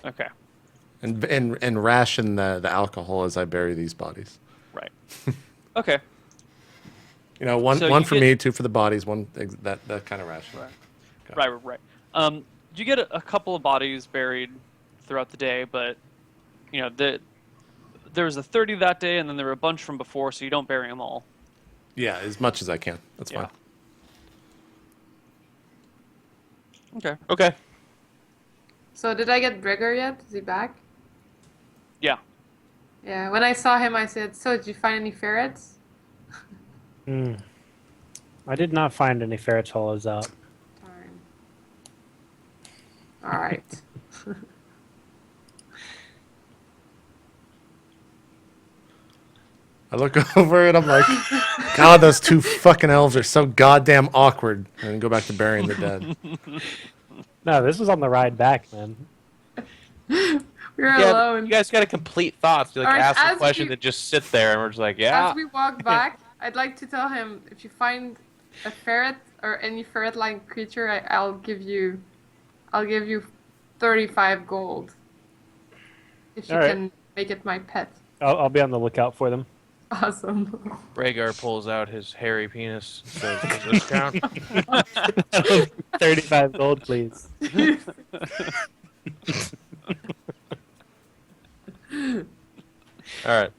Okay. And ration the alcohol as I bury these bodies. Right. Okay. One for me, two for the bodies, one that kind of ration. Right. Right. You get a couple of bodies buried throughout the day, but there was a 30 that day, and then there were a bunch from before, so you don't bury them all. Yeah, as much as I can. That's fine. Okay. Okay. So did I get Bremer yet? Is he back? Yeah. Yeah. When I saw him, I said, "So did you find any ferrets?" I did not find any ferrets while I was out. Darn. All right. I look over and I'm like, God, those two fucking elves are so goddamn awkward. And then go back to burying the dead. No, this was on the ride back, man. We're alone. You guys got to complete thoughts. You like Alright, ask a as question we- and just sit there, and we're just like, yeah. As we walk back, I'd like to tell him, if you find a ferret or any ferret-like creature, I'll give you 35 gold. If you Alright. can make it my pet. I'll be on the lookout for them. Awesome. Rhaegar pulls out his hairy penis. Says, "Does this count?" 35 gold, please. All right.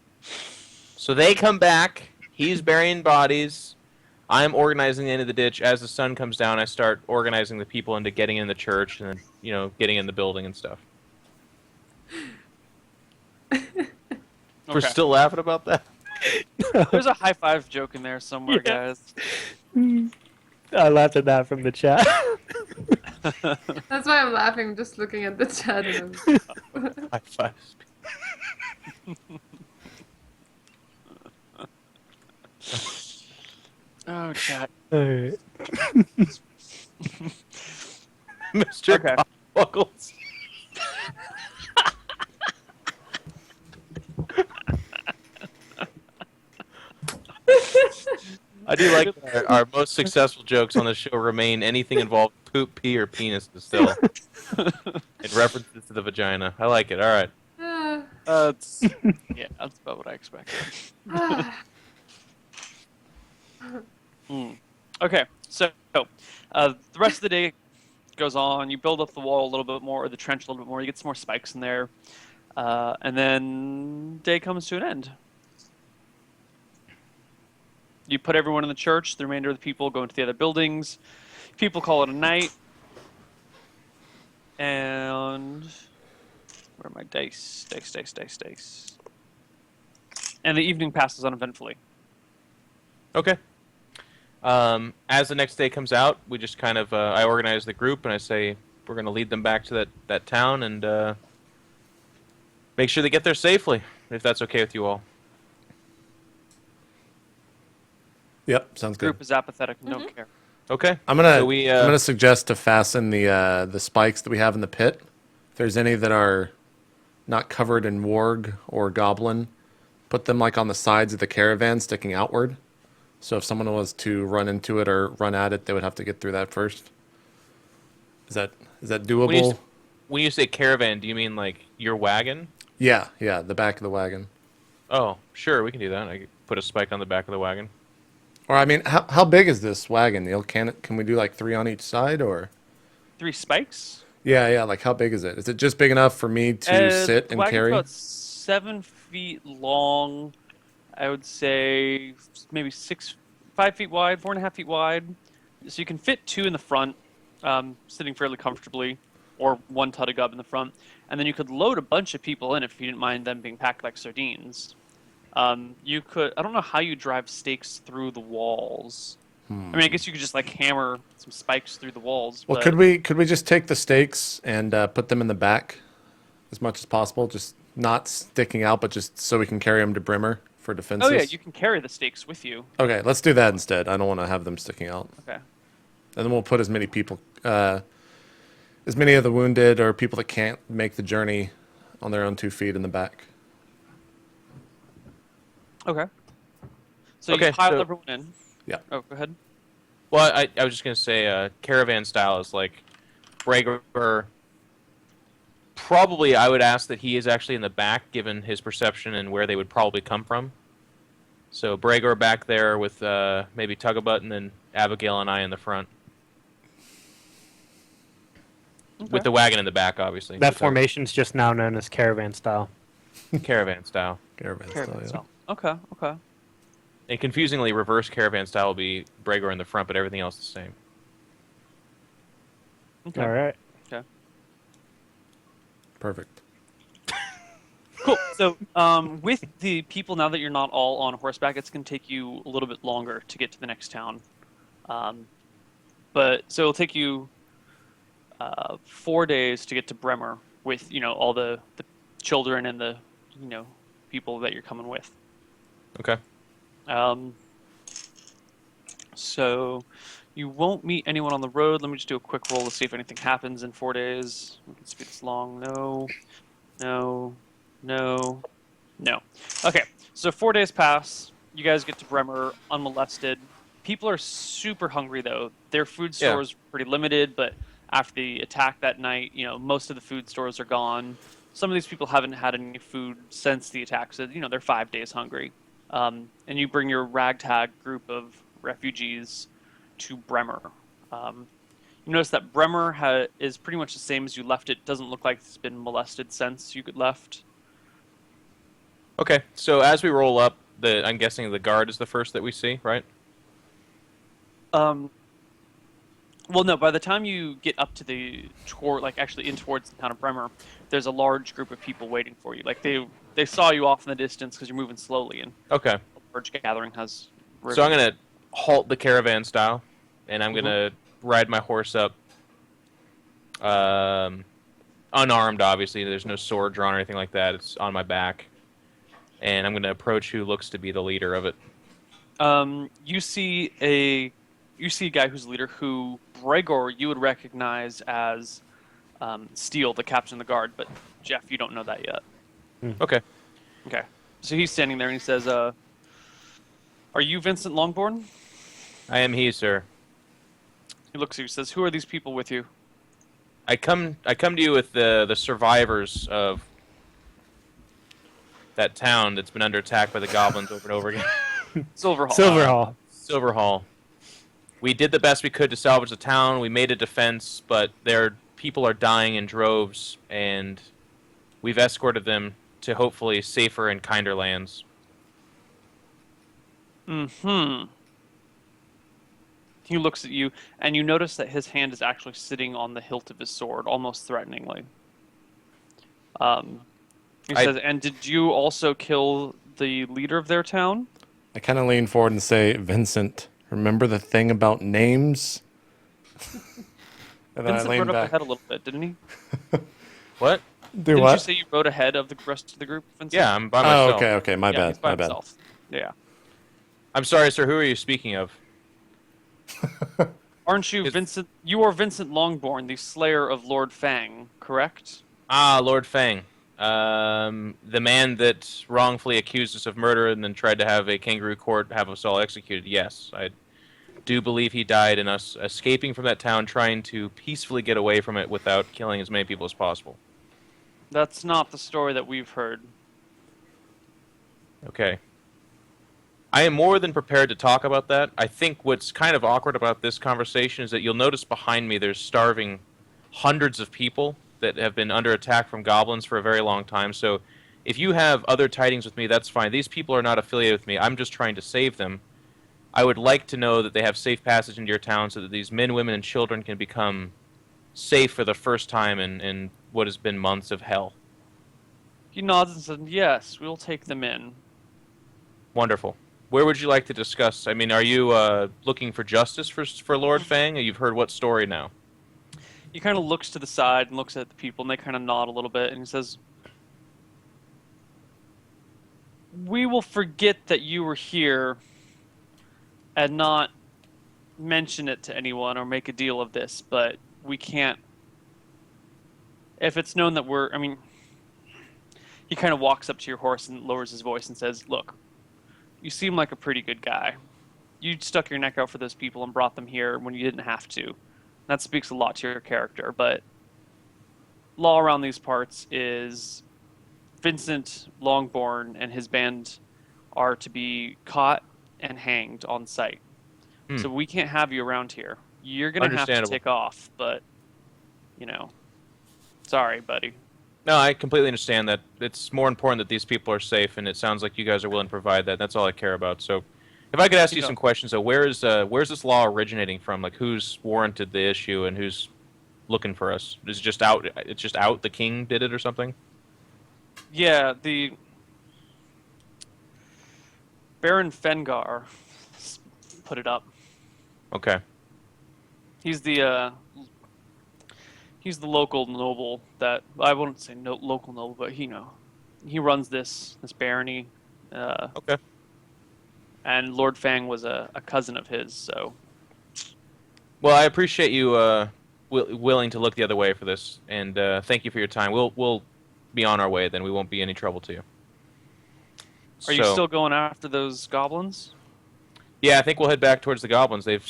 So they come back. He's burying bodies. I'm organizing the end of the ditch. As the sun comes down, I start organizing the people into getting in the church and then, getting in the building and stuff. We're still laughing about that? There's a high five joke in there somewhere, guys. I laughed at that from the chat. That's why I'm laughing, just looking at the chat. High five. Oh, chat. Alright. Mr. Okay. Buckles. I do like that our most successful jokes on the show remain anything involved poop, pee, or penis still. It references to the vagina. I like it. All right. That's about what I expected. Okay, so the rest of the day goes on. You build up the wall a little bit more, or the trench a little bit more. You get some more spikes in there, and then day comes to an end. You put everyone in the church. The remainder of the people go into the other buildings. People call it a night. And where are my dice? Dice. And the evening passes uneventfully. Okay. As the next day comes out, we just kind of I organize the group and I say we're going to lead them back to that town and make sure they get there safely, if that's okay with you all. Yep, sounds good. Group is apathetic and don't care. Okay. I'm gonna suggest to fasten the spikes that we have in the pit. If there's any that are not covered in warg or goblin, put them like on the sides of the caravan, sticking outward. So if someone was to run into it or run at it, they would have to get through that first. Is that doable? When you say caravan, do you mean like your wagon? Yeah, the back of the wagon. Oh, sure, we can do that. I could put a spike on the back of the wagon. Or I mean, how big is this wagon, Neil? Can we do like 3 on each side, or? 3 spikes? Yeah. Like how big is it? Is it just big enough for me to sit and carry? About 7 feet long. I would say maybe 5 feet wide, 4.5 feet wide. So you can fit 2 in the front, sitting fairly comfortably, or 1 Tuttigub in the front. And then you could load a bunch of people in if you didn't mind them being packed like sardines. You could, I don't know how you drive stakes through the walls. I mean, I guess you could just like hammer some spikes through the walls. Well, but... could we just take the stakes and put them in the back as much as possible? Just not sticking out, but just so we can carry them to Bremer for defenses. Oh yeah, you can carry the stakes with you. Okay, let's do that instead. I don't want to have them sticking out. Okay. And then we'll put as many people, as many of the wounded or people that can't make the journey on their own 2 feet in the back. Okay. So you pile everyone in. Yeah. Oh, go ahead. Well, I was just going to say caravan style is like Bremer Probably, I would ask that he is actually in the back, given his perception and where they would probably come from. So Bregor back there with maybe Tugabut, and then Abigail and I in the front. Okay. With the wagon in the back, obviously. That So formation's just now known as caravan style. caravan style. Caravan Caravan style, yeah. style. Okay. Okay. And confusingly, reverse caravan style will be Bregor in the front, but everything else the same. Okay. All right. Perfect. Cool. So, with the people, now that you're not all on horseback, it's going to take you a little bit longer to get to the next town. But so it'll take you 4 days to get to Bremer with all the children and the people that you're coming with. Okay. So you won't meet anyone on the road. Let me just do a quick roll to see if anything happens in 4 days. We can speed this along. No. Okay, so 4 days pass. You guys get to Bremer unmolested. People are super hungry, though. Their food stores are pretty limited, but after the attack that night, most of the food stores are gone. Some of these people haven't had any food since the attack, so they're 5 days hungry. And you bring your ragtag group of refugees to Bremer. You notice that Bremer is pretty much the same as you left it. Doesn't look like it's been molested since you left. Okay, so as we roll up, I'm guessing the guard is the first that we see, right? Well, no. By the time you get up to actually in towards the town of Bremer, there's a large group of people waiting for you. Like they saw you off in the distance because you're moving slowly, and Okay. a large gathering has. So I'm going to halt the caravan style, and I'm going to ride my horse up. Unarmed, obviously. There's no sword drawn or anything like that. It's on my back. And I'm going to approach who looks to be the leader of it. You see a guy who's the leader, who Bregor you would recognize as Steele, the captain of the guard, but Jeff, you don't know that yet. Okay. Okay. So he's standing there and he says, "Are you Vincent Longbourn?" I am he, sir. He looks at you and says, "Who are these people with you?" I come to you with the survivors of that town that's been under attack by the goblins over and over again. Silverhall. Silverhall. We did the best we could to salvage the town. We made a defense, but their people are dying in droves, and we've escorted them to hopefully safer and kinder lands. He looks at you, and you notice that his hand is actually sitting on the hilt of his sword, almost threateningly. He says, "And did you also kill the leader of their town?" I kind of lean forward and say, Vincent, remember the thing about names? And then Vincent I lean rode up back. ahead a little bit, didn't he? What? Didn't you say you rode ahead of the rest of the group, Vincent? Yeah, I'm by myself. Okay, my Yeah, bad, he's by my bad. himself. Yeah. I'm sorry, sir. Who are you speaking of? Aren't you Vincent? You are Vincent Longbourn, the slayer of Lord Fang, correct? Ah, Lord Fang. The man that wrongfully accused us of murder and then tried to have a kangaroo court have us all executed. Yes, I do believe he died in us escaping from that town, trying to peacefully get away from it without killing as many people as possible. That's not the story that we've heard. Okay. I am more than prepared to talk about that. I think what's kind of awkward about this conversation is that you'll notice behind me there's starving hundreds of people that have been under attack from goblins for a very long time. So if you have other tidings with me, that's fine. These people are not affiliated with me. I'm just trying to save them. I would like to know that they have safe passage into your town so that these men, women, and children can become safe for the first time in what has been months of hell. He nods and says, "Yes, we'll take them in." Wonderful. Where would you like to discuss? I mean, are you looking for justice for Lord Fang? You've heard what story now? He kind of looks to the side and looks at the people, and they kind of nod a little bit, and he says, "We will forget that you were here and not mention it to anyone or make a deal of this, but we can't... If it's known that we're... I mean..." He kind of walks up to your horse and lowers his voice and says, "Look, you seem like a pretty good guy. You stuck your neck out for those people and brought them here when you didn't have to. That speaks a lot to your character, but law around these parts is Vincent Longbourn and his band are to be caught and hanged on sight. So we can't have you around here. You're going to have to Understandable. take off, but, sorry, buddy. No, I completely understand that. It's more important that these people are safe, and it sounds like you guys are willing to provide that. That's all I care about. So, if I could ask you some questions, though, where's this law originating from? Like, who's warranted the issue, and who's looking for us? Is it just out? It's just out. The king did it, or something? Yeah, the Baron Fengar put it up. Okay. He's the local noble that I wouldn't say local noble, but he runs this barony. Okay. And Lord Fang was a cousin of his, so. Well, I appreciate you willing to look the other way for this, and thank you for your time. We'll be on our way. Then we won't be any trouble to you. Are you still going after those goblins? Yeah, I think we'll head back towards the goblins. They've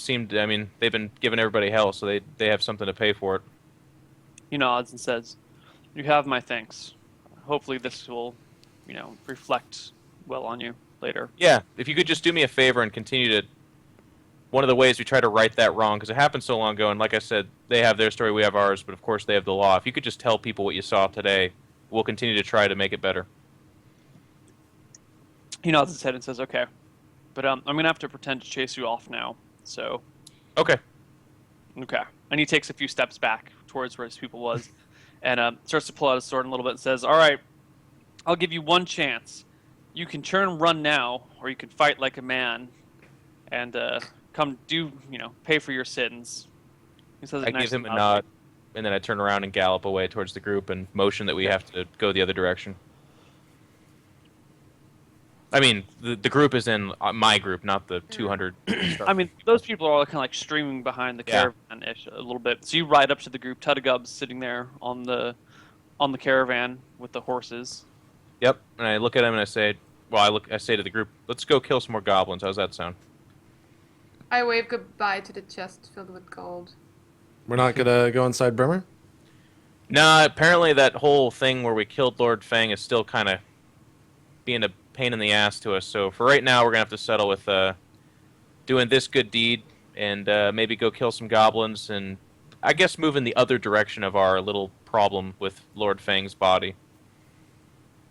been giving everybody hell, so they have something to pay for it. He nods and says, "You have my thanks. Hopefully this will, reflect well on you later." Yeah, if you could just do me a favor and continue to... One of the ways we try to right that wrong, because it happened so long ago, and like I said, they have their story, we have ours, but of course they have the law. If you could just tell people what you saw today, we'll continue to try to make it better. He nods his head and says, "Okay. But I'm going to have to pretend to chase you off now, so..." Okay. Okay. And he takes a few steps back towards where his people was and starts to pull out his sword in a little bit and says, "All right, I'll give you one chance. You can turn and run now, or you can fight like a man and pay for your sins." He says it I nice give him and a loudly. nod, and then I turn around and gallop away towards the group and motion that we have to go the other direction. I mean, the group is in my group, not the 200. I mean, those people are all kind of like streaming behind the caravan-ish a little bit. So you ride up to the group. Tuttigub's sitting there on the caravan with the horses. Yep, and I look at him and I say, I say to the group, "Let's go kill some more goblins." How's that sound? I wave goodbye to the chest filled with gold. We're not gonna go inside Bremer? No, apparently that whole thing where we killed Lord Fang is still kind of being a pain in the ass to us. So for right now, we're gonna have to settle with doing this good deed and maybe go kill some goblins and I guess move in the other direction of our little problem with Lord Fang's body.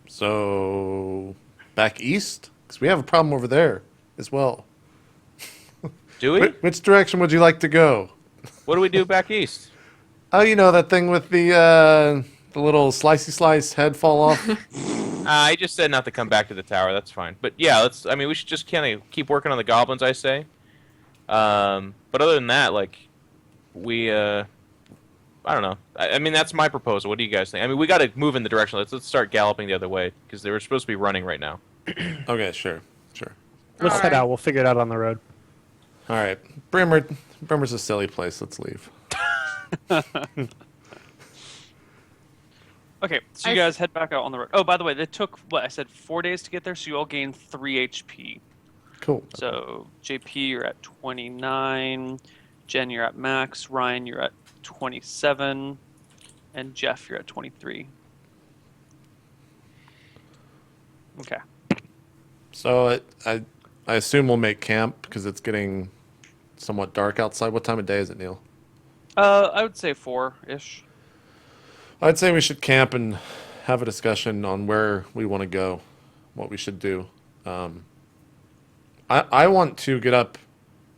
So, back east? Because we have a problem over there as well. Do we? Which direction would you like to go? What do we do back east? Oh, that thing with the little slicey slice head fall off? I just said not to come back to the tower. That's fine. But yeah, we should just kind of keep working on the goblins, I say. But other than that, I don't know. I mean, that's my proposal. What do you guys think? I mean, we got to move in the direction. Let's start galloping the other way because they were supposed to be running right now. Okay, sure. Let's head out. We'll figure it out on the road. All right. Bremer's a silly place. Let's leave. Okay, so you guys head back out on the road. Oh, by the way, they took, I said 4 days to get there, so you all gain 3 HP. Cool. So, JP, you're at 29. Jen, you're at max. Ryan, you're at 27. And Jeff, you're at 23. Okay. So, I assume we'll make camp because it's getting somewhat dark outside. What time of day is it, Neil? I would say 4-ish. I'd say we should camp and have a discussion on where we want to go, what we should do. I want to get up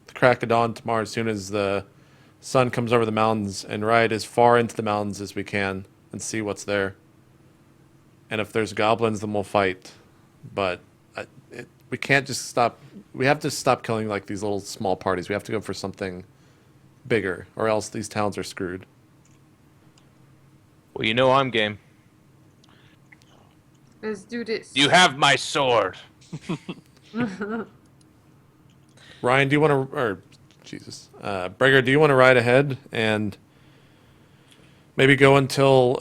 the crack of dawn tomorrow as soon as the sun comes over the mountains and ride as far into the mountains as we can and see what's there. And if there's goblins, then we'll fight. But we can't just stop. We have to stop killing like these little small parties. We have to go for something bigger, or else these towns are screwed. Well, I'm game. Let's do this. You have my sword. Ryan, do you want to, or Jesus, Breger, do you want to ride ahead and maybe go until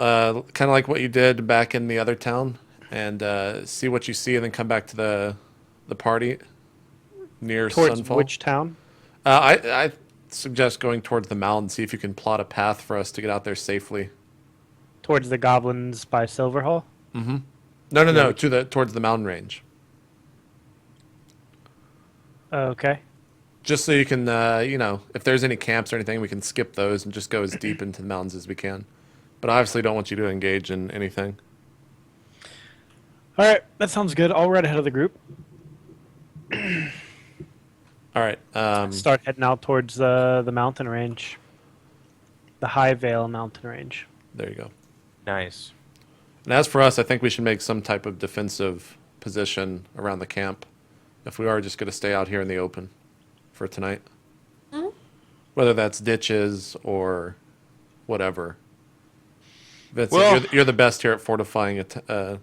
kind of like what you did back in the other town and see what you see, and then come back to the party near Towards sunfall? which town? I suggest going towards the mountain, see if you can plot a path for us to get out there safely. towards the goblins by Silverhall. Mm-hmm. No. Towards the mountain range. Okay. Just so you can, if there's any camps or anything, we can skip those and just go as deep into the mountains as we can. But I obviously don't want you to engage in anything. All right, that sounds good. I'll ride ahead of the group. All right. Start heading out towards the mountain range, the High Vale mountain range. There you go. Nice. And as for us, I think we should make some type of defensive position around the camp if we are just going to stay out here in the open for tonight. Hmm? Whether that's ditches or whatever. Vincent, Well- you're the best here at fortifying a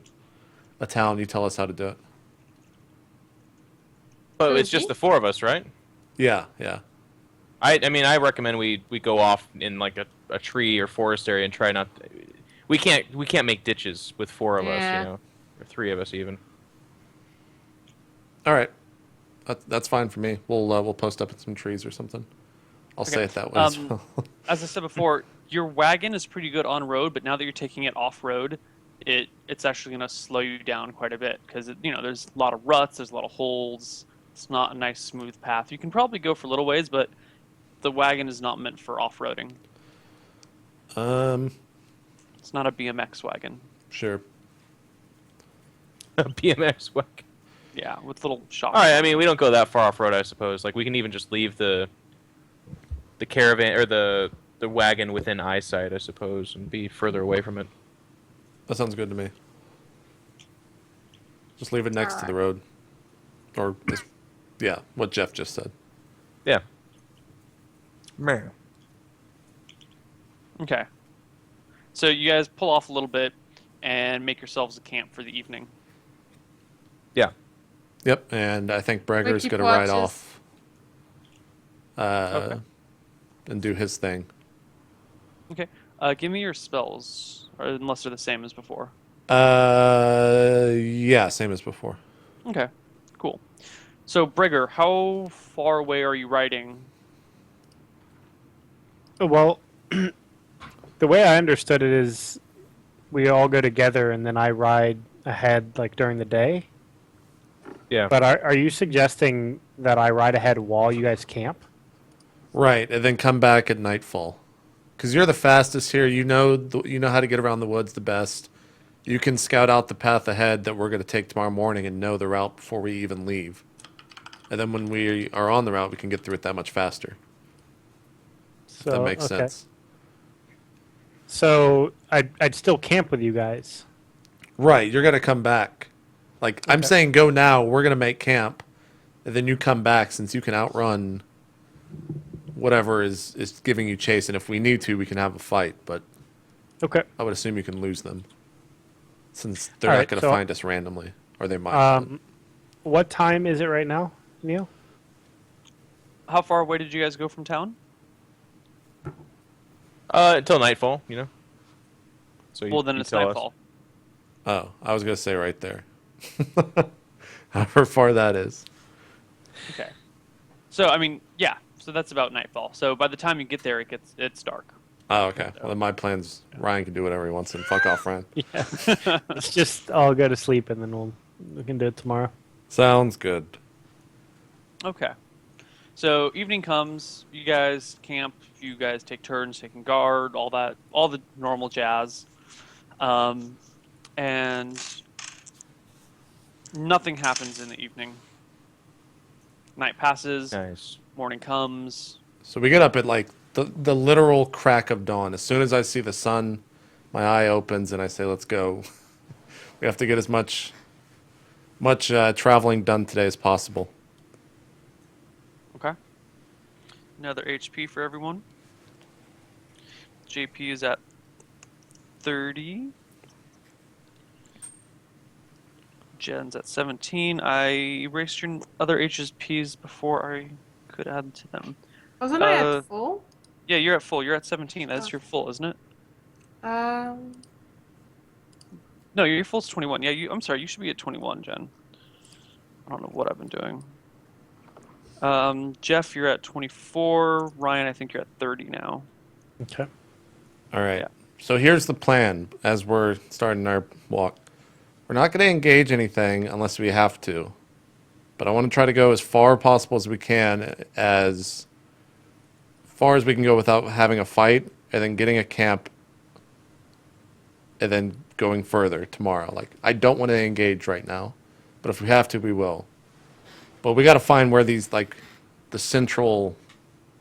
town. You tell us how to do it. But it's just the four of us, right? Yeah. I mean, I recommend we go off in like a tree or forest area and try not. We can't make ditches with four of us, Yeah. or three of us even. All right. That's fine for me. We'll post up in some trees or something. I'll say it that way as well. As I said before, your wagon is pretty good on road, but now that you're taking it off road, it's actually going to slow you down quite a bit because there's a lot of ruts, there's a lot of holes. It's not a nice smooth path. You can probably go for little ways, but the wagon is not meant for off-roading. It's not a BMX wagon. Sure. BMX wagon. Yeah, with little shocks. All right. I mean, we don't go that far off road, I suppose. Like we can even just leave the caravan or the wagon within eyesight, I suppose, and be further away from it. That sounds good to me. Just leave it next to the road. Or just, yeah, what Jeff just said. Yeah. Man. Okay. So you guys pull off a little bit and make yourselves a camp for the evening. Yeah. Yep, and I think Breger's keep going to ride watches. off Okay. and do his thing. Okay. Give me your spells, or unless they're the same as before. Yeah, same as before. Okay. Cool. So Breger, how far away are you riding? Well, the way I understood it is we all go together and then I ride ahead like during the day. Yeah. But are you suggesting that I ride ahead while you guys camp? Right, and then come back at nightfall. Because you're the fastest here. You know how to get around the woods the best. You can scout out the path ahead that we're going to take tomorrow morning and know the route before we even leave. And then when we are on the route, we can get through it that much faster. So, If that makes okay. sense. So I'd still camp with you guys. Right, you're going to come back. Like, I'm Okay. saying go now, we're going to make camp, and then you come back since you can outrun whatever is giving you chase, and if we need to, we can have a fight, but Okay. I would assume you can lose them since they're All not right, going to so- find us randomly, or they might. What time is it right now, Neil? How far away did you guys go from town? Until nightfall, So Well, then you it's tell us. nightfall. Oh, I was going to say right there. However far that is. Okay. So I mean, yeah. So that's about nightfall. So by the time you get there, it's dark. Oh, okay. Well, then my plan's Ryan can do whatever he wants and fuck off, Ryan. Yeah. Let's just all go to sleep and then we can do it tomorrow. Sounds good. Okay. So evening comes, you guys camp, you guys take turns taking guard, all that, all the normal jazz. And nothing happens in the evening. Night passes, Nice. morning comes. So we get up at like the literal crack of dawn. As soon as I see the sun, my eye opens and I say, let's go. We have to get as much traveling done today as possible. Okay. Another HP for everyone. JP is at 30. Jen's at 17. I erased your other HPs before I could add to them. Wasn't I Uh, at full? Yeah, you're at full. You're at 17. That's Oh. your full, isn't it? Um, No, your full's 21. Yeah, I'm sorry. You should be at 21, Jen. I don't know what I've been doing. Jeff, you're at 24. Ryan, I think you're at 30 now. Okay. All right. Yeah. So here's the plan as we're starting our walk. We're not going to engage anything unless we have to. But I want to try to go as far possible as we can, as far as we can go without having a fight, and then getting a camp, and then going further tomorrow. Like, I don't want to engage right now, but if we have to, we will. But we got to find where these, like, the central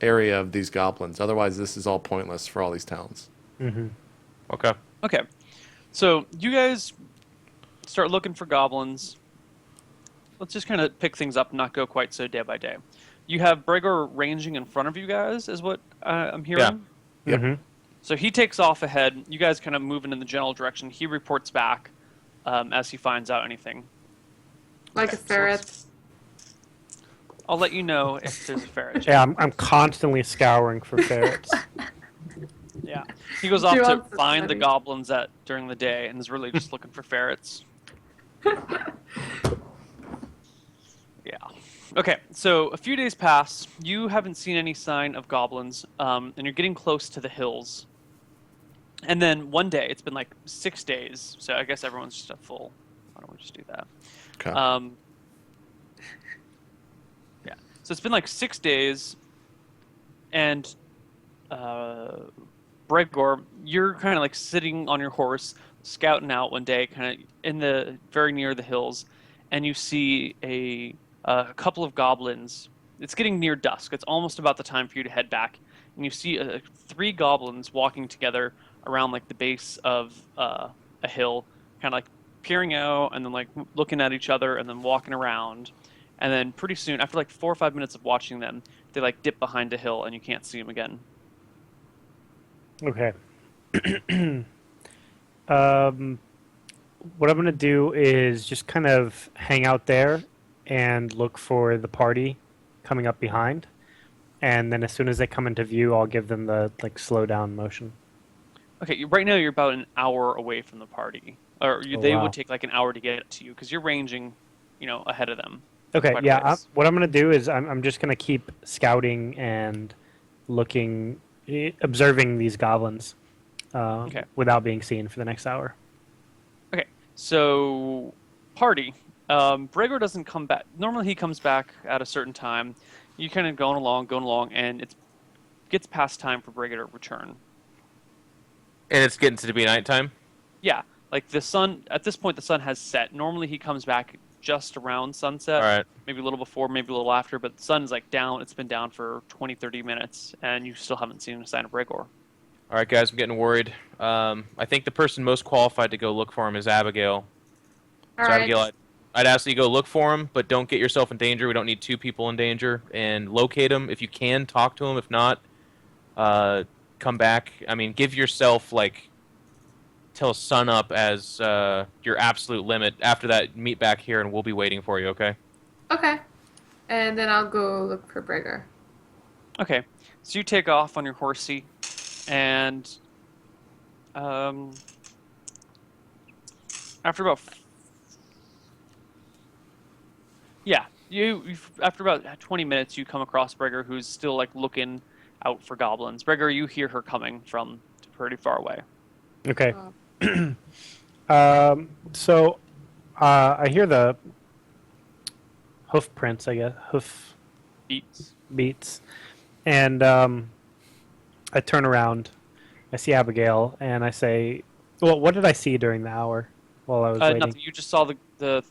area of these goblins. Otherwise, this is all pointless for all these towns. Mm-hmm. Okay. Okay. So you guys start looking for goblins. Let's just kind of pick things up and not go quite so day by day. You have Bremer ranging in front of you guys, is what I'm hearing? Yep. Mm-hmm. So he takes off ahead. You guys kind of moving in the general direction. He reports back as he finds out anything. Like a ferret. I'll let you know if there's a ferret. Yeah, I'm constantly scouring for ferrets. Yeah. He goes off He to wants to find the study. goblins during the day and is really just looking for ferrets. Yeah. Okay, so a few days pass. You haven't seen any sign of goblins, and you're getting close to the hills. And then one day, it's been like 6 days, so I guess everyone's just at full. Why don't we just do that? Okay. Yeah. So it's been like 6 days, and Bremer, you're kind of like sitting on your horse, scouting out one day, kind of in the very near the hills, and you see a couple of goblins. It's getting near dusk. It's almost about the time for you to head back, and you see 3 goblins walking together around like the base of a hill, kind of like peering out and then like looking at each other and then walking around. And then pretty soon, after like 4 or 5 minutes of watching them, they like dip behind a hill and you can't see them again. Okay. What I'm going to do is just kind of hang out there and look for the party coming up behind. And then as soon as they come into view, I'll give them the like slow down motion. Okay, right now you're about an hour away from the party. Or they wow. would take like an hour to get to you because you're ranging, ahead of them. Okay, quite a yeah. ways. What I'm going to do is I'm just going to keep scouting and looking, observing these goblins Okay. without being seen for the next hour. Okay, so party. Bremer doesn't come back. Normally he comes back at a certain time. You kind of going along, and it gets past time for Bremer to return. And it's getting to be nighttime. Yeah, like the sun, at this point the sun has set. Normally he comes back just around sunset. All right. Maybe a little before, maybe a little after, but the sun's like down. It's been down for 20, 30 minutes, and you still haven't seen a sign of Bremer. All right, guys, I'm getting worried. I think the person most qualified to go look for him is Abigail. All So right. Abigail, I'd ask that you go look for him, but don't get yourself in danger. We don't need 2 people in danger. And locate him. If you can, talk to him. If not, come back. I mean, give yourself, like, till sun up as your absolute limit. After that, meet back here, and we'll be waiting for you, okay? Okay. And then I'll go look for Bremer. Okay, so you take off on your horsey, and after about after about 20 minutes, you come across Bremer, who's still like looking out for goblins. Bremer, you hear her coming from pretty far away. Okay. Oh. So I hear the hoof prints, I guess, hoof beats, and I turn around. I see Abigail, and I say, "Well, what did I see during the hour while I was waiting?" Nothing. You just saw the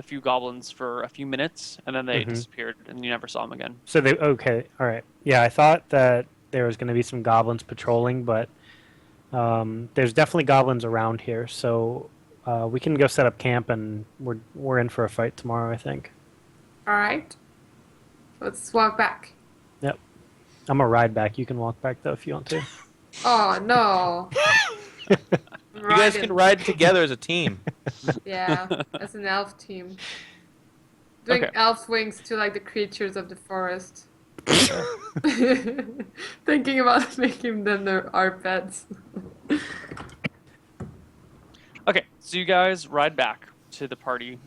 few goblins for a few minutes, and then they Mhm. disappeared, and you never saw them again. So okay, all right. Yeah, I thought that there was going to be some goblins patrolling, but there's definitely goblins around here. So we can go set up camp, and we're in for a fight tomorrow, I think. All right. Let's walk back. Yep. I'm gonna ride back. You can walk back though if you want to. Oh no. You guys can ride together as a team. Yeah, as an elf team. Doing Okay. elf wings to like the creatures of the forest. Thinking about making them our pets. Okay, so you guys ride back to the party.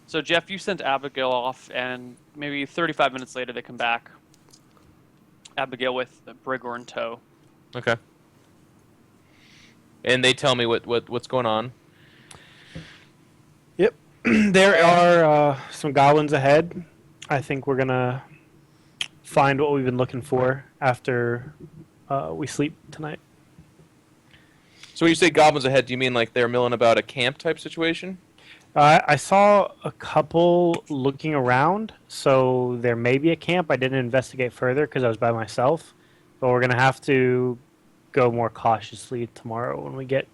So Jeff, you sent Abigail off, and maybe 35 minutes later they come back. Abigail with Bremer in tow. Okay. And they tell me what's going on. Yep. There are some goblins ahead. I think we're gonna find what we've been looking for after we sleep tonight. So when you say goblins ahead, do you mean like they're milling about a camp type situation? I saw a couple looking around, so there may be a camp. I didn't investigate further because I was by myself, but we're gonna have to go more cautiously tomorrow when we get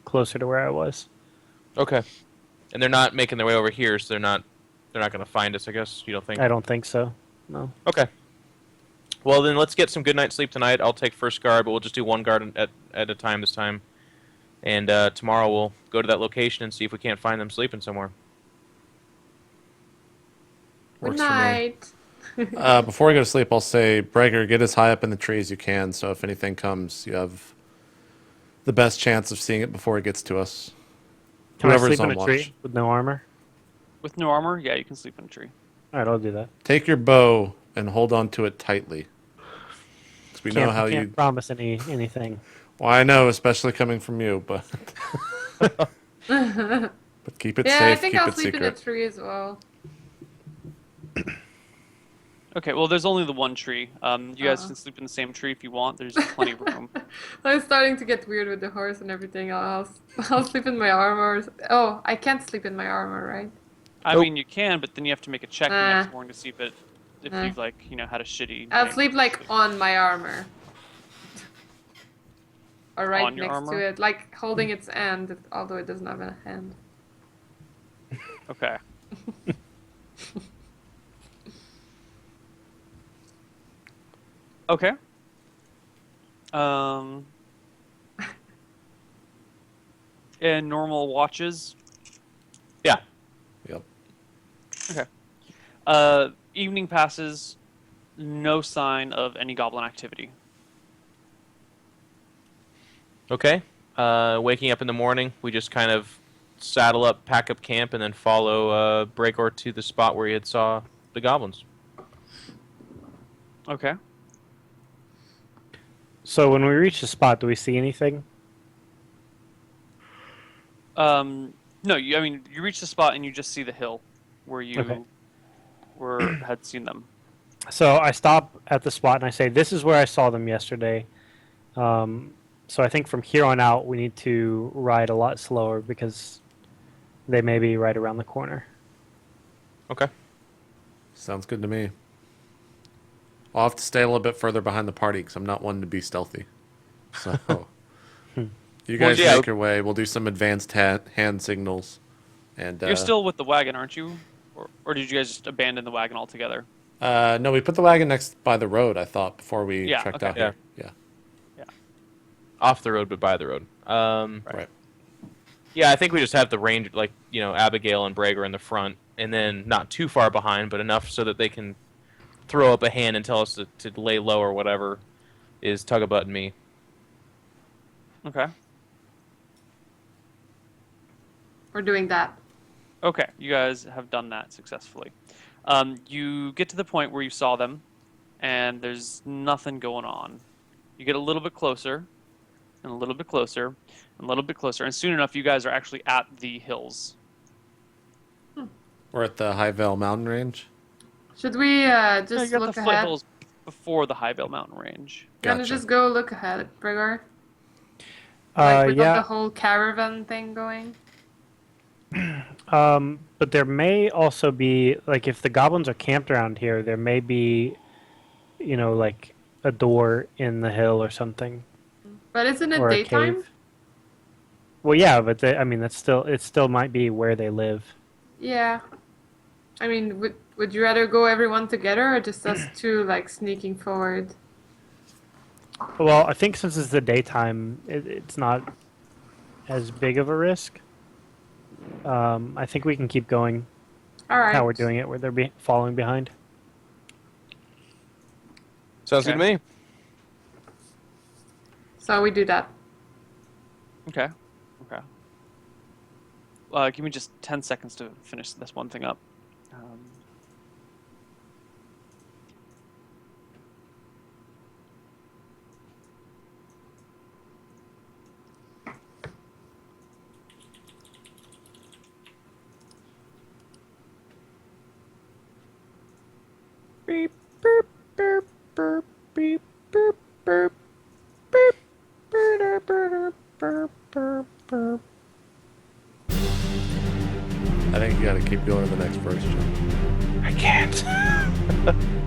closer to where I was. Okay. And they're not making their way over here, so they're not going to find us, I guess. You don't think? I don't think so. No. Okay. Well, then let's get some good night's sleep tonight. I'll take first guard, but we'll just do one guard at a time this time. And tomorrow we'll go to that location and see if we can't find them sleeping somewhere. Good Works for me. night. Before we go to sleep, I'll say, Breaker, get as high up in the tree as you can, so if anything comes, you have the best chance of seeing it before it gets to us. Can I Whoever's sleep in on a watch. tree with no armor? With no armor, yeah, you can sleep in a tree. All right, I'll do that. Take your bow and hold on to it tightly. 'Cause we know how can't you... promise anything. Well, I know, especially coming from you, but... but keep it Yeah, safe, I think keep I'll it sleep in a secret. tree as well. Okay, well, there's only the one tree. You guys can sleep in the same tree if you want. There's plenty of room. I'm starting to get weird with the horse and everything. I'll sleep in my armor. Oh, I can't sleep in my armor, right? I mean, you can, but then you have to make a check the next Nah. morning to see if Nah. you've like had a shitty. I'll night. sleep like on my armor. Or right On your next armor? to it, like holding its end, although it doesn't have a hand. Okay. Okay. And normal watches. Yeah. Yep. Okay. Evening passes. No sign of any goblin activity. Okay. Waking up in the morning, we just kind of saddle up, pack up camp, and then follow Breaker to the spot where he had saw the goblins. Okay. So when we reach the spot, do we see anything? No, I mean, you reach the spot and you just see the hill where you Okay. had seen them. So I stop at the spot and I say, "This is where I saw them yesterday." So I think from here on out, we need to ride a lot slower because they may be right around the corner. Okay. Sounds good to me. I'll have to stay a little bit further behind the party because I'm not one to be stealthy. So you guys yeah. make your way. We'll do some advanced hand signals. And You're still with the wagon, aren't you? Or did you guys just abandon the wagon altogether? no, we put the wagon next by the road, I thought, before we Yeah, trekked okay. out here. Yeah. Off the road, but by the road. Right. Yeah, I think we just have the range, like, Abigail and Breaker in the front, and then not too far behind, but enough so that they can throw up a hand and tell us to lay low or whatever is Tuggabutt and me. Okay. We're doing that. Okay, you guys have done that successfully. You get to the point where you saw them, and there's nothing going on. You get a little bit closer, and a little bit closer, and a little bit closer, and soon enough, you guys are actually at the hills. We're at the High Vale mountain range. Should we Yeah, just you got look the ahead? foothills before the Highvale Mountain Range. Gonna Gotcha. just go look ahead, Bremer. Like we got Yeah. the whole caravan thing going. But there may also be, like, if the goblins are camped around here, there may be, like a door in the hill or something, But isn't it or a daytime? cave. Well, yeah, but it still might be where they live. Yeah. I mean, would you rather go everyone together or just us two like sneaking forward? Well, I think since it's the daytime, it's not as big of a risk. I think we can keep going All right. how we're doing it, where they're following behind. Sounds good to me. So we do that. Okay. Okay. Give me just 10 seconds to finish this one thing up. Beep, boop, boop, boop, beep, boop, boop, beep, boop, boop, boop, boop, boop. I think you got to keep going to the next verse, John. I can't.